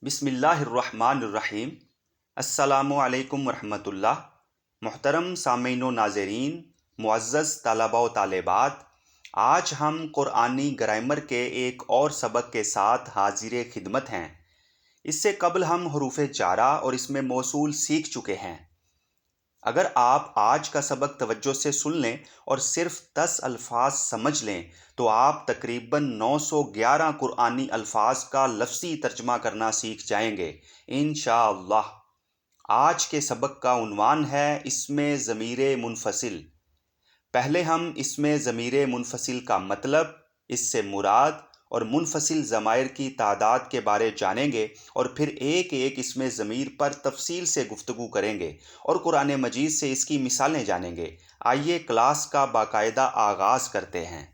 بسم اللہ الرحمن الرحیم۔ السلام علیکم ورحمۃ اللہ۔ محترم سامعین و ناظرین، معزز طلباء و طالبات، آج ہم قرآنی گرامر کے ایک اور سبق کے ساتھ حاضر خدمت ہیں۔ اس سے قبل ہم حروف جارہ اور اسم موصول سیکھ چکے ہیں۔ اگر آپ آج کا سبق توجہ سے سن لیں اور صرف 10 الفاظ سمجھ لیں تو آپ تقریباً 911 قرآنی الفاظ کا لفظی ترجمہ کرنا سیکھ جائیں گے انشاءاللہ۔ آج کے سبق کا عنوان ہے اسم ضمیر منفصل۔ پہلے ہم اسم ضمیر منفصل کا مطلب، اس سے مراد اور منفصل ضمائر کی تعداد کے بارے جانیں گے، اور پھر ایک ایک اسم ضمیر پر تفصیل سے گفتگو کریں گے اور قرآن مجید سے اس کی مثالیں جانیں گے۔ آئیے کلاس کا باقاعدہ آغاز کرتے ہیں۔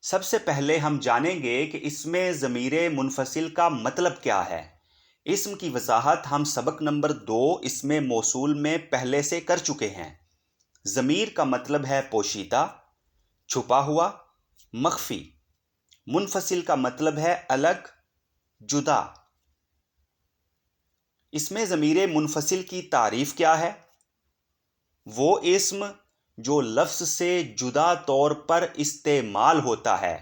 سب سے پہلے ہم جانیں گے کہ اسم ضمیر منفصل کا مطلب کیا ہے۔ اسم کی وضاحت ہم سبق نمبر 2 اسم موصول میں پہلے سے کر چکے ہیں۔ ضمیر کا مطلب ہے پوشیدہ، چھپا ہوا، مخفی۔ منفصل کا مطلب ہے الگ، جدا۔ اسم ضمیر منفصل کی تعریف کیا ہے؟ وہ اسم جو لفظ سے جدا طور پر استعمال ہوتا ہے،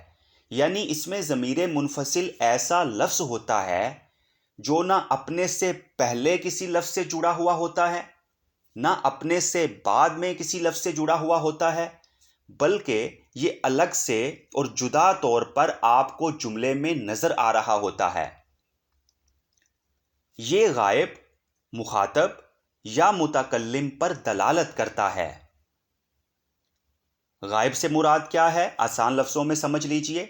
یعنی اسم ضمیر منفصل ایسا لفظ ہوتا ہے جو نہ اپنے سے پہلے کسی لفظ سے جڑا ہوا ہوتا ہے، نہ اپنے سے بعد میں کسی لفظ سے جڑا ہوا ہوتا ہے، بلکہ یہ الگ سے اور جدا طور پر آپ کو جملے میں نظر آ رہا ہوتا ہے۔ یہ غائب، مخاطب یا متکلم پر دلالت کرتا ہے۔ غائب سے مراد کیا ہے؟ آسان لفظوں میں سمجھ لیجئے،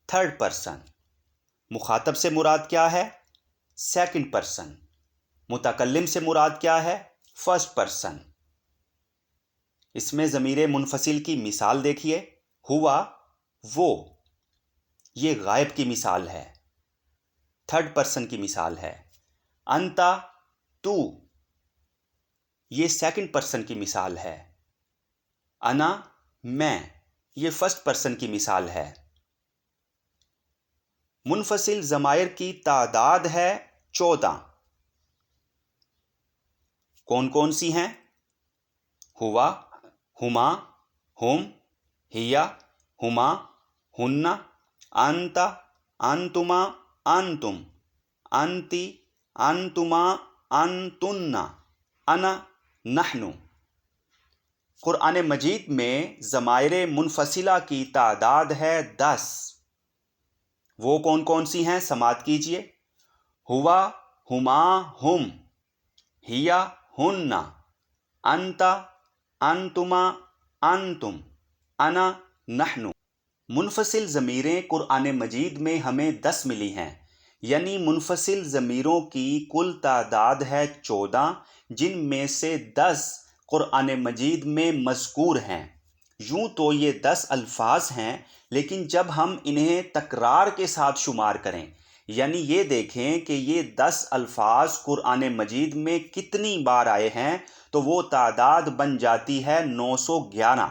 تھرڈ پرسن۔ مخاطب سے مراد کیا ہے؟ Second person. متکلم سے مراد کیا ہے؟ First person. اسم ضمیر منفصل کی مثال دیکھیے، ہوا، وہ، یہ غائب کی مثال ہے، تھرڈ پرسن کی مثال ہے۔ انتا، تو، یہ سیکنڈ پرسن کی مثال ہے۔ انا، میں، یہ فرسٹ پرسن کی مثال ہے۔ منفصل ضمائر کی تعداد ہے 14۔ کون کون سی ہیں؟ ہوا، ہما، ہم، ہیا، ہما، ہن، انت، انتما، انتم، انتی، انتما، انتن، انا، نحن۔ قرآن مجید میں ضمائر منفصلہ کی تعداد ہے 10۔ وہ کون کون سی ہیں؟ سماعت کیجئے۔ ہوا، ہما، ہم، ہیا، ہن، انت، انتما، انتم، انا، نحن۔ منفصل ضمیریں قرآن مجید میں ہمیں 10 ملی ہیں، یعنی منفصل ضمیروں کی کل تعداد ہے 14، جن میں سے 10 قرآن مجید میں مذکور ہیں۔ یوں تو یہ 10 الفاظ ہیں، لیکن جب ہم انہیں تکرار کے ساتھ شمار کریں، یعنی یہ دیکھیں کہ یہ 10 الفاظ قرآن مجید میں کتنی بار آئے ہیں، تو وہ تعداد بن جاتی ہے 911۔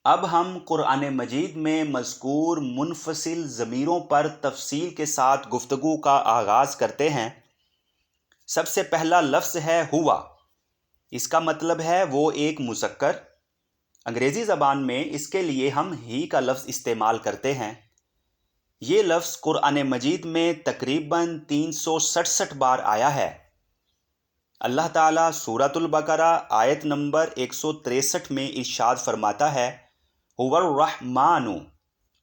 اب ہم قرآن مجید میں مذکور منفصل ضمیروں پر تفصیل کے ساتھ گفتگو کا آغاز کرتے ہیں۔ سب سے پہلا لفظ ہے ہوا۔ اس کا مطلب ہے وہ ایک مذکر۔ انگریزی زبان میں اس کے لیے ہم ہی کا لفظ استعمال کرتے ہیں۔ یہ لفظ قرآن مجید میں تقریباً 367 بار آیا ہے۔ اللہ تعالیٰ سورۃ البقرہ آیت نمبر 163 میں ارشاد فرماتا ہے، هو الرحمن،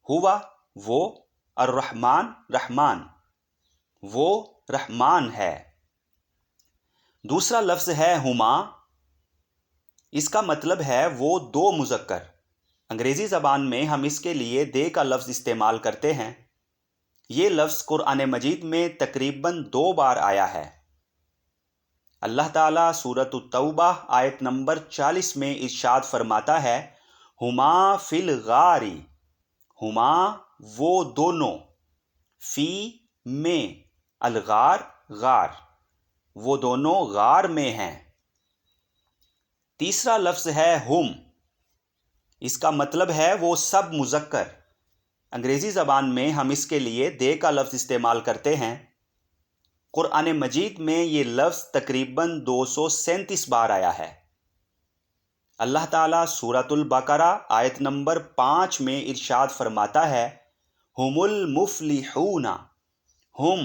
ہوا وہ، الرحمن رحمان، وہ رحمان ہے۔ دوسرا لفظ ہے ہما۔ اس کا مطلب ہے وہ دو مذکر۔ انگریزی زبان میں ہم اس کے لیے دے کا لفظ استعمال کرتے ہیں۔ یہ لفظ قرآن مجید میں تقریباً 2 بار آیا ہے۔ اللہ تعالیٰ سورۃ التوبہ آیت نمبر 40 میں ارشاد فرماتا ہے، ہما فی الغاری، ہما وہ دونوں، فی میں، الغار غار، وہ دونوں غار میں ہیں۔ تیسرا لفظ ہے ہم۔ اس کا مطلب ہے وہ سب مذکر۔ انگریزی زبان میں ہم اس کے لیے دے کا لفظ استعمال کرتے ہیں۔ قرآن مجید میں یہ لفظ تقریباً 237 بار آیا ہے۔ اللہ تعالیٰ سورۃ البقرہ آیت نمبر 5 میں ارشاد فرماتا ہے، ہم المفلحون، ہم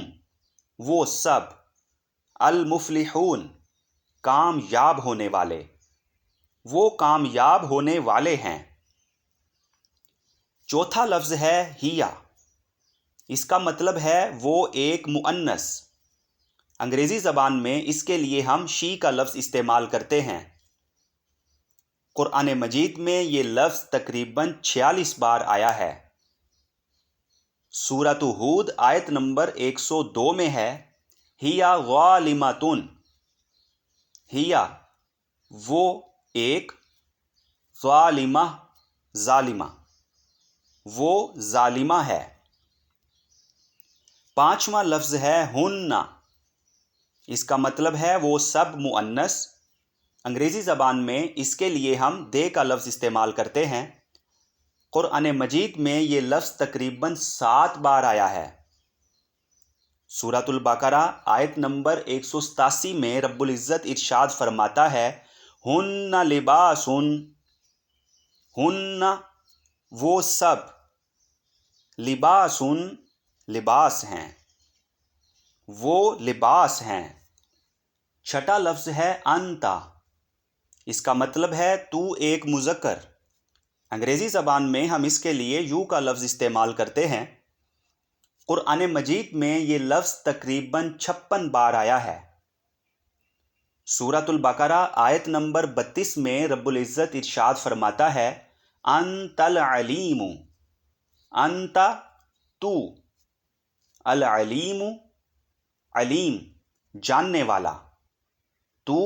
وہ سب، المفلحون کامیاب ہونے والے، وہ کامیاب ہونے والے ہیں۔ چوتھا لفظ ہے ہیا، اس کا مطلب ہے وہ ایک مؤنث۔ انگریزی زبان میں اس کے لیے ہم شی کا لفظ استعمال کرتے ہیں۔ قرآن مجید میں یہ لفظ تقریباً 46 بار آیا ہے۔ سورۃ ہود آیت نمبر 102 میں ہے، ہیا غالمۃن، ہیا وہ ایک، ظالمہ ظالمہ وہ ظالمہ ہے۔ پانچواں لفظ ہے ہن، اس کا مطلب ہے وہ سب مؤنث۔ انگریزی زبان میں اس کے لیے ہم دے کا لفظ استعمال کرتے ہیں۔ قرآن مجید میں یہ لفظ تقریباً 7 بار آیا ہے۔ سورۃ البقرہ آیت نمبر 187 میں رب العزت ارشاد فرماتا ہے، ہن لباس، ہن وہ سب، لباس لباس ہیں، وہ لباس ہیں۔ چھٹا لفظ ہے انتا، اس کا مطلب ہے تو ایک مذکر۔ انگریزی زبان میں ہم اس کے لیے یو کا لفظ استعمال کرتے ہیں۔ قرآن مجید میں یہ لفظ تقریباً 56 بار آیا ہے۔ سورۃ البقرہ آیت نمبر 32 میں رب العزت ارشاد فرماتا ہے، انت العلیم، انت تو، العلیم علیم جاننے والا، تو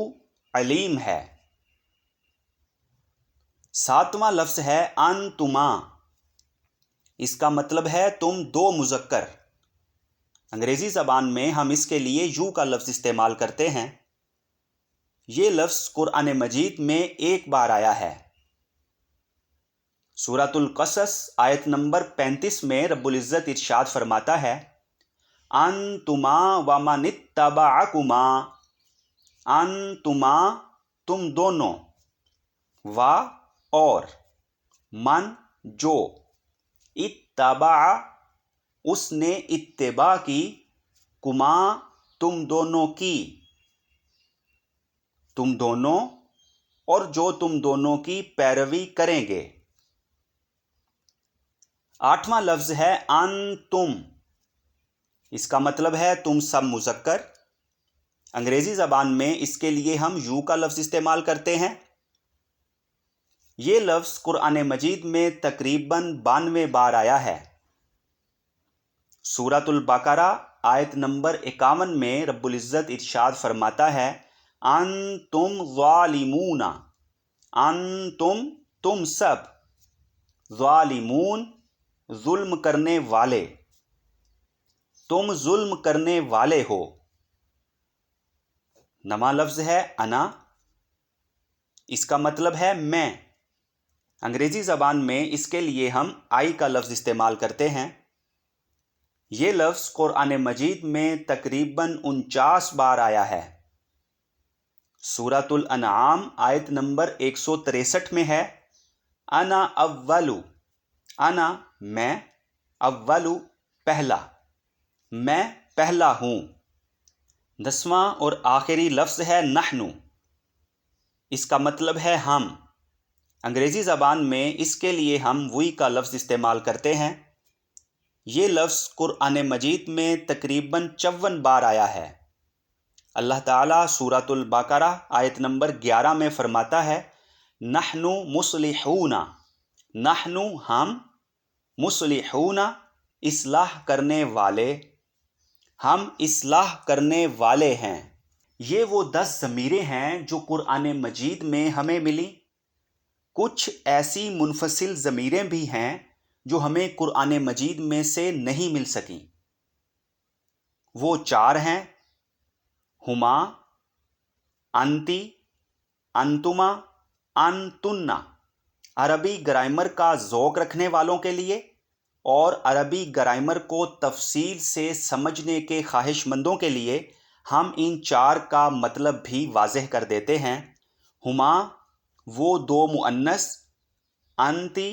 علیم ہے۔ ساتواں لفظ ہے انتما، اس کا مطلب ہے تم دو مذکر۔ انگریزی زبان میں ہم اس کے لیے یو کا لفظ استعمال کرتے ہیں۔ یہ لفظ قرآن مجید میں 1 بار آیا ہے۔ سورۃ القصص آیت نمبر 35 میں رب العزت ارشاد فرماتا ہے، انتما ومن اتبعکما، انتما تم دونوں، و اور، من جو، اتبع اس نے اتباع کی، کما تم دونوں کی، تم دونوں اور جو تم دونوں کی پیروی کریں گے۔ آٹھواں لفظ ہے انتم، اس کا مطلب ہے تم سب مذکر۔ انگریزی زبان میں اس کے لیے ہم یو کا لفظ استعمال کرتے ہیں۔ یہ لفظ قرآن مجید میں تقریباً 92 بار آیا ہے۔ سورۃ البقرہ آیت نمبر 51 میں رب العزت ارشاد فرماتا ہے، انتم ظالمون، انتم تم سب، ظالمون ظلم کرنے والے، تم ظلم کرنے والے ہو۔ نواں لفظ ہے انا، اس کا مطلب ہے میں۔ انگریزی زبان میں اس کے لیے ہم آئی کا لفظ استعمال کرتے ہیں۔ یہ لفظ قرآن مجید میں تقریباً 49 بار آیا ہے۔ سورۃ الانعام آیت نمبر 163 میں ہے، انا اولو، انا میں، اولو پہلا، میں پہلا ہوں۔ 10واں اور آخری لفظ ہے نحنو، اس کا مطلب ہے ہم۔ انگریزی زبان میں اس کے لیے ہم وی کا لفظ استعمال کرتے ہیں۔ یہ لفظ قرآن مجید میں تقریباً 54 بار آیا ہے۔ اللہ تعالیٰ سورۃ البقرہ آیت نمبر 11 میں فرماتا ہے، نحن مصلحون، نحن ہم، مصلحون اصلاح کرنے والے، ہم اصلاح کرنے والے ہیں۔ یہ وہ 10 ضمیریں ہیں جو قرآن مجید میں ہمیں ملی۔ کچھ ایسی منفصل ضمیریں بھی ہیں جو ہمیں قرآن مجید میں سے نہیں مل سکیں۔ وہ 4 ہیں، ہما، انتی، انتما، انتن۔ عربی گرامر کا ذوق رکھنے والوں کے لیے اور عربی گرامر کو تفصیل سے سمجھنے کے خواہش مندوں کے لیے ہم ان 4 کا مطلب بھی واضح کر دیتے ہیں۔ ہما وہ 2 مؤنث، انتی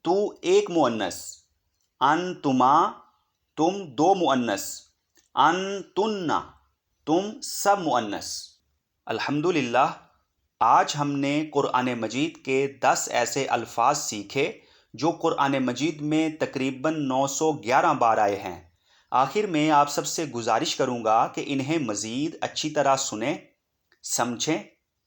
تو ایک مؤنث، انتما تم 2 مؤنث، انتن تم سب مؤنث۔ الحمدللہ آج ہم نے قرآن مجید کے 10 ایسے الفاظ سیکھے جو قرآن مجید میں تقریباً 911 بار آئے ہیں۔ آخر میں آپ سب سے گزارش کروں گا کہ انہیں مزید اچھی طرح سنیں، سمجھیں،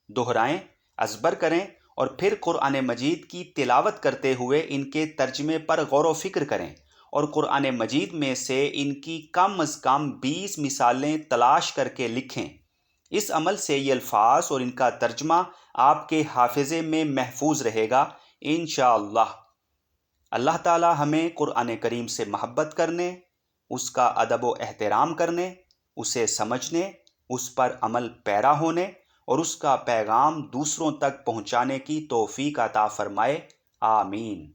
دہرائیں، ازبر کریں اور پھر قرآن مجید کی تلاوت کرتے ہوئے ان کے ترجمے پر غور و فکر کریں اور قرآن مجید میں سے ان کی کم از کم 20 مثالیں تلاش کر کے لکھیں۔ اس عمل سے یہ الفاظ اور ان کا ترجمہ آپ کے حافظے میں محفوظ رہے گا انشاءاللہ۔ اللہ تعالی ہمیں قرآن کریم سے محبت کرنے، اس کا ادب و احترام کرنے، اسے سمجھنے، اس پر عمل پیرا ہونے اور اس کا پیغام دوسروں تک پہنچانے کی توفیق عطا فرمائے، آمین۔